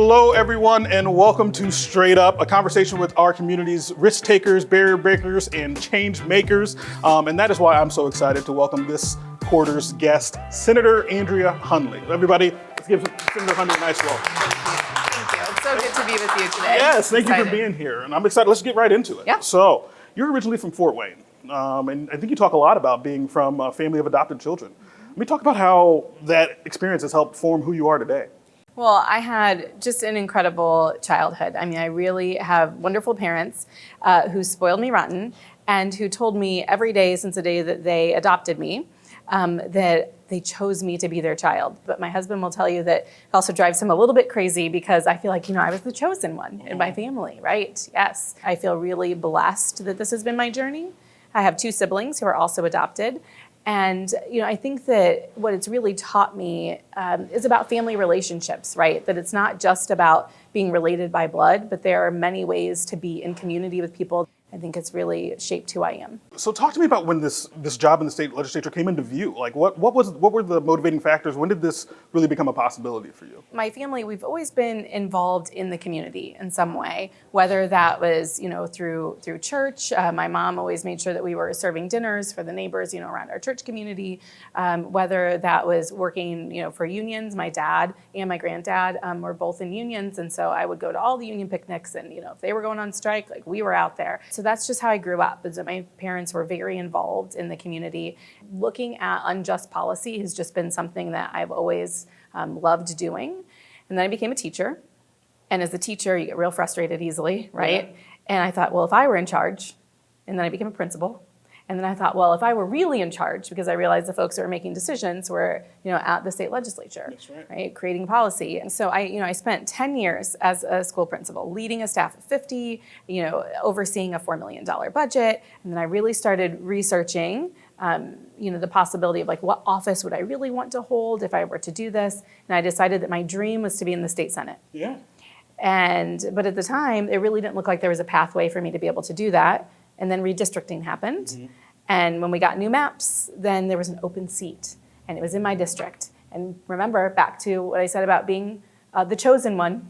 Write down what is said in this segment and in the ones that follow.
Hello, everyone, and welcome to Straight Up, a conversation with our community's risk takers, barrier breakers, and change makers. And that is why I'm so excited to welcome this quarter's guest, Senator Andrea Hunley. Everybody, let's give Senator Hunley a nice welcome. Thank you. It's so good to be with you today. Yes, thank you for being here. And I'm excited. Let's get right into it. Yeah. So, you're originally from Fort Wayne. And I think you talk a lot about being from a family of adopted children. Let me talk about how that experience has helped form who you are today. Well, I had just an incredible childhood. I mean, I really have wonderful parents who spoiled me rotten and who told me every day since the day that they adopted me that they chose me to be their child. But my husband will tell you that it also drives him a little bit crazy because I feel like, I was the chosen one in my family, right? Yes. I feel really blessed that this has been my journey. I have two siblings who are also adopted. And, I think that what it's really taught me is about family relationships, right? That it's not just about being related by blood, but there are many ways to be in community with people. I think it's really shaped who I am. So talk to me about when this job in the state legislature came into view. Like what were the motivating factors? When did this really become a possibility for you? My family, we've always been involved in the community in some way, whether that was, through church. My mom always made sure that we were serving dinners for the neighbors, around our church community, whether that was working, for unions. My dad and my granddad were both in unions. And so I would go to all the union picnics and, if they were going on strike, like we were out there. So that's just how I grew up, is that my parents were very involved in the community. Looking at unjust policy has just been something that I've always loved doing. And then I became a teacher. And as a teacher, you get real frustrated easily, right? Yeah. And I thought, well, if I were in charge, and then I became a principal. And then I thought, well, if I were really in charge, because I realized the folks who were making decisions were, at the state legislature, that's right, creating policy. And so I spent 10 years as a school principal, leading a staff of 50, overseeing a $4 million budget. And then I really started researching, the possibility of what office would I really want to hold if I were to do this. And I decided that my dream was to be in the state Senate. Yeah. But at the time, it really didn't look like there was a pathway for me to be able to do that. And then redistricting happened. Mm-hmm. And when we got new maps, then there was an open seat. And it was in my district. And remember, back to what I said about being the chosen one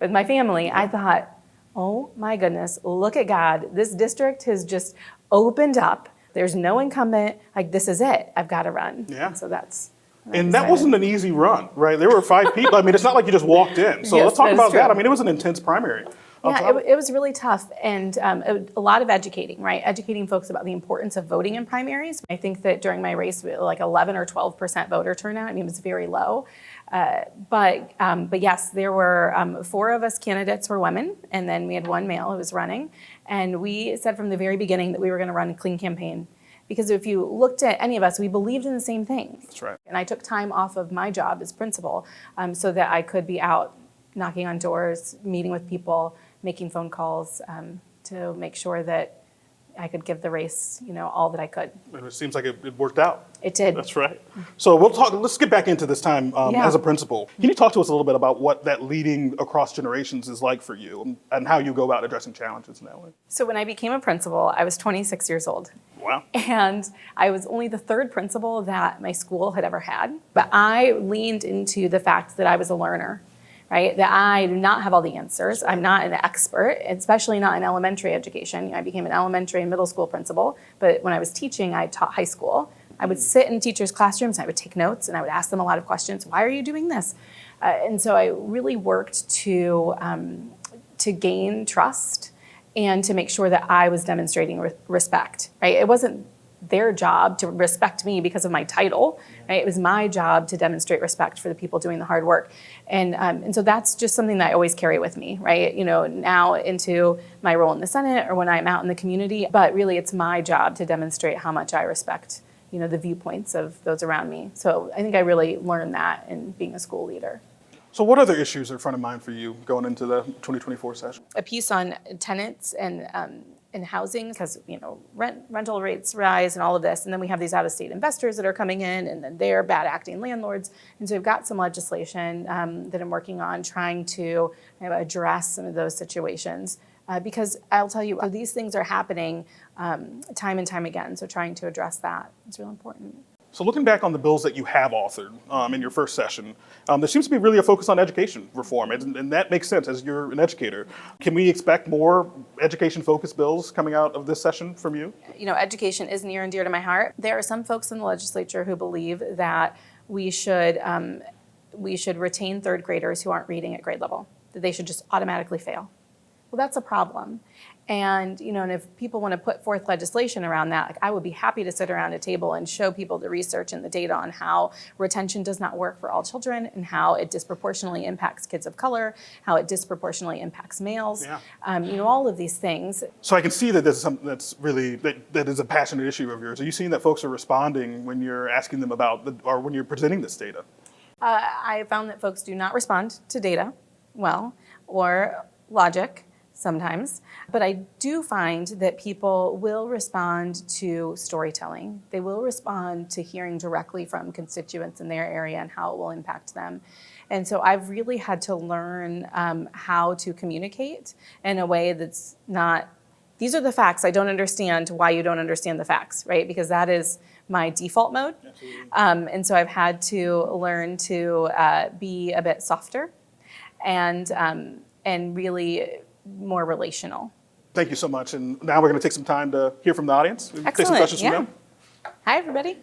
with my family, I thought, oh my goodness, look at God. This district has just opened up. There's no incumbent. This is it. I've got to run. Yeah. And so that's... And that wasn't an easy run, right? There were 5 people. I mean, it's not like you just walked in. So yes, let's talk about true. that. I mean, it was an intense primary. Yeah, it was really tough and a lot of educating, right? Educating folks about the importance of voting in primaries. I think that during my race, we had 11 or 12% voter turnout. I mean, it was very low. But yes, there were 4 of us candidates were women, and then we had 1 male who was running. And we said from the very beginning that we were going to run a clean campaign. Because if you looked at any of us, we believed in the same things. That's right. And I took time off of my job as principal so that I could be out knocking on doors, meeting with people, making phone calls to make sure that I could give the race, all that I could. And it seems like it worked out. It did. That's right. So let's get back into this time as a principal. Can you talk to us a little bit about what that leading across generations is like for you and how you go about addressing challenges in that way? So when I became a principal, I was 26 years old. Wow. And I was only the 3rd principal that my school had ever had. But I leaned into the fact that I was a learner. Right? That I do not have all the answers. I'm not an expert, especially not in elementary education. I became an elementary and middle school principal, but when I was teaching, I taught high school. I would sit in teachers' classrooms, and I would take notes, and I would ask them a lot of questions. Why are you doing this? And so I really worked to gain trust and to make sure that I was demonstrating respect. Right? It wasn't their job to respect me because of my title, right? It was my job to demonstrate respect for the people doing the hard work. And so that's just something that I always carry with me, right? Now into my role in the Senate or when I'm out in the community, but really it's my job to demonstrate how much I respect, the viewpoints of those around me. So I think I really learned that in being a school leader. So what other issues are front of mind for you going into the 2024 session? A piece on tenants and housing, because rental rates rise and all of this, and then we have these out-of-state investors that are coming in, and then they're bad-acting landlords. And so we've got some legislation that I'm working on trying to address some of those situations. Because I'll tell you, these things are happening time and time again. So trying to address that is really important. So looking back on the bills that you have authored in your first session, there seems to be really a focus on education reform, and that makes sense as you're an educator. Can we expect more education-focused bills coming out of this session from you? You know, education is near and dear to my heart. There are some folks in the legislature who believe that we should retain third graders who aren't reading at grade level, that they should just automatically fail. Well, that's a problem. And, you know, and if people want to put forth legislation around that, like, I would be happy to sit around a table and show people the research and the data on how retention does not work for all children and how it disproportionately impacts kids of color, how it disproportionately impacts males, you know, all of these things. So I can see that this is something that's really, that is a passionate issue of yours. Are you seeing that folks are responding when you're asking them about, or when you're presenting this data? I found that folks do not respond to data well, or logic sometimes, but I do find that people will respond to storytelling. They will respond to hearing directly from constituents in their area and how it will impact them. And so I've really had to learn how to communicate in a way that's not, these are the facts, I don't understand why you don't understand the facts, right? Because that is my default mode. And so I've had to learn to be a bit softer and really more relational. Thank you so much. And now we're going to take some time to hear from the audience. Excellent. Take some questions from them. Hi, everybody.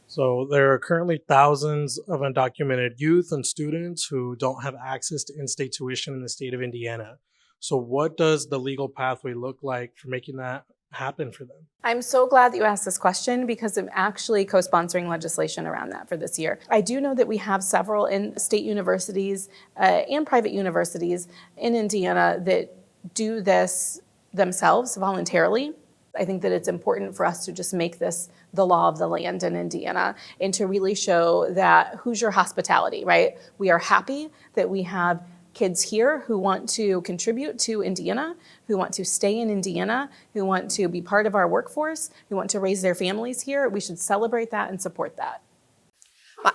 So there are currently thousands of undocumented youth and students who don't have access to in-state tuition in the state of Indiana. So what does the legal pathway look like for making that happen for them? I'm so glad that you asked this question because I'm actually co-sponsoring legislation around that for this year. I do know that we have several in state universities and private universities in Indiana that do this themselves voluntarily. I think that it's important for us to just make this the law of the land in Indiana and to really show that Hoosier hospitality, right? We are happy that we have kids here who want to contribute to Indiana, who want to stay in Indiana, who want to be part of our workforce, who want to raise their families here. We should celebrate that and support that.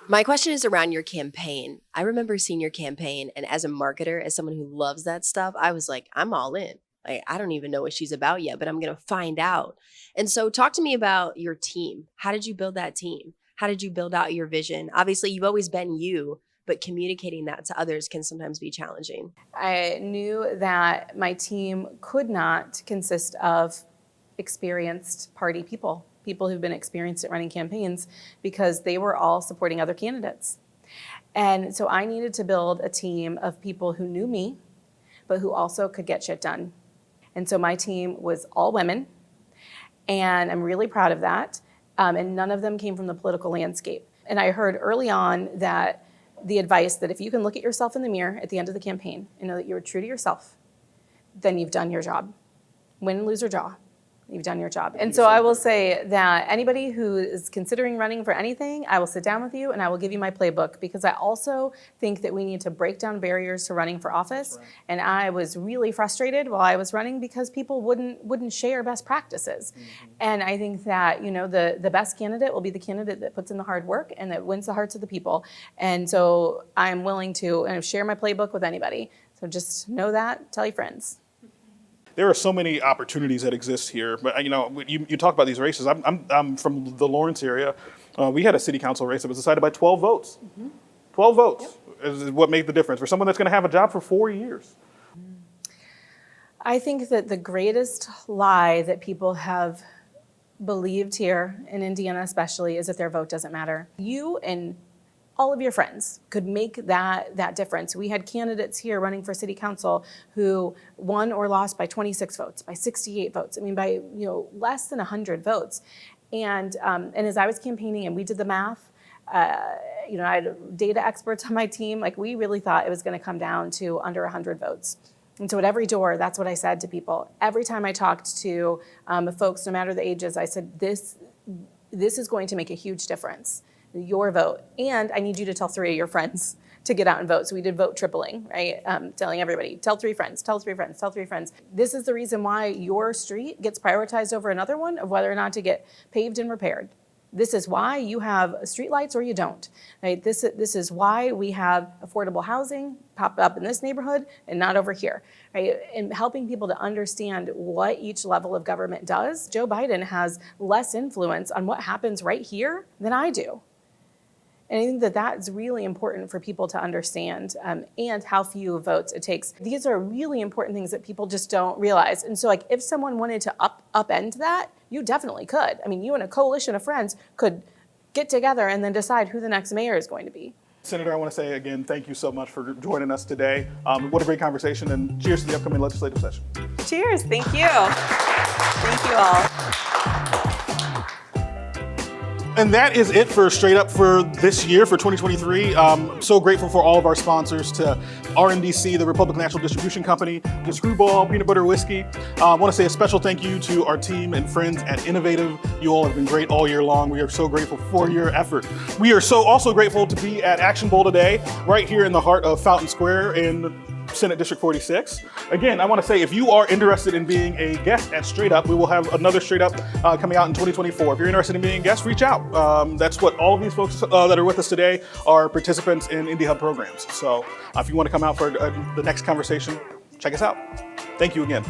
My question is around your campaign. I remember seeing your campaign, and as a marketer, as someone who loves that stuff, I was like, I'm all in. Like, I don't even know what she's about yet, but I'm going to find out. And so talk to me about your team. How did you build that team? How did you build out your vision? Obviously, you've always been you, but communicating that to others can sometimes be challenging. I knew that my team could not consist of experienced party people who've been experienced at running campaigns, because they were all supporting other candidates. And so I needed to build a team of people who knew me, but who also could get shit done. And so my team was all women, and I'm really proud of that. And none of them came from the political landscape. And I heard early on that the advice that if you can look at yourself in the mirror at the end of the campaign and know that you were true to yourself, then you've done your job. Win, lose, or draw, you've done your job. And so I will say that anybody who is considering running for anything, I will sit down with you and I will give you my playbook, because I also think that we need to break down barriers to running for office. Right. And I was really frustrated while I was running because people wouldn't share best practices. Mm-hmm. And I think that, you know, the best candidate will be the candidate that puts in the hard work and that wins the hearts of the people. And so I'm willing to share my playbook with anybody. So just know that, tell your friends. There are so many opportunities that exist here, but you know, you talk about these races. I'm from the Lawrence area. We had a city council race that was decided by 12 votes. Mm-hmm. 12 votes is what made the difference for someone that's going to have a job for 4 years. I think that the greatest lie that people have believed here in Indiana especially is that their vote doesn't matter. You and all of your friends could make that difference. We had candidates here running for city council who won or lost by 26 votes, by 68 votes. I mean, by less than 100 votes. And as I was campaigning and we did the math, I had data experts on my team. Like, we really thought it was going to come down to under 100 votes. And so at every door, that's what I said to people. Every time I talked to folks, no matter the ages, I said, this is going to make a huge difference. Your vote, and I need you to tell 3 of your friends to get out and vote. So we did vote tripling, right? Telling everybody, tell 3 friends, tell 3 friends, tell 3 friends. This is the reason why your street gets prioritized over another one of whether or not to get paved and repaired. This is why you have streetlights or you don't, right? This is why we have affordable housing pop up in this neighborhood and not over here, right? And helping people to understand what each level of government does. Joe Biden has less influence on what happens right here than I do. And I think that that's really important for people to understand, and how few votes it takes. These are really important things that people just don't realize. And so like if someone wanted to upend that, you definitely could. I mean, you and a coalition of friends could get together and then decide who the next mayor is going to be. Senator, I want to say again, thank you so much for joining us today. What a great conversation, and cheers to the upcoming legislative session. Cheers, thank you. Thank you all. And that is it for Straight Up for this year, for 2023. So grateful for all of our sponsors, to RNDC, the Republic National Distribution Company, to Screwball Peanut Butter Whiskey. I want to say a special thank you to our team and friends at Innovative. You all have been great all year long. We are so grateful for your effort. We are so also grateful to be at Action Bowl today, right here in the heart of Fountain Square in Senate District 46. Again, I want to say if you are interested in being a guest at Straight Up, we will have another Straight Up coming out in 2024. If you're interested in being a guest, reach out. That's what all of these folks that are with us today are participants in Indie Hub programs. So if you want to come out for the next conversation, check us out. Thank you again.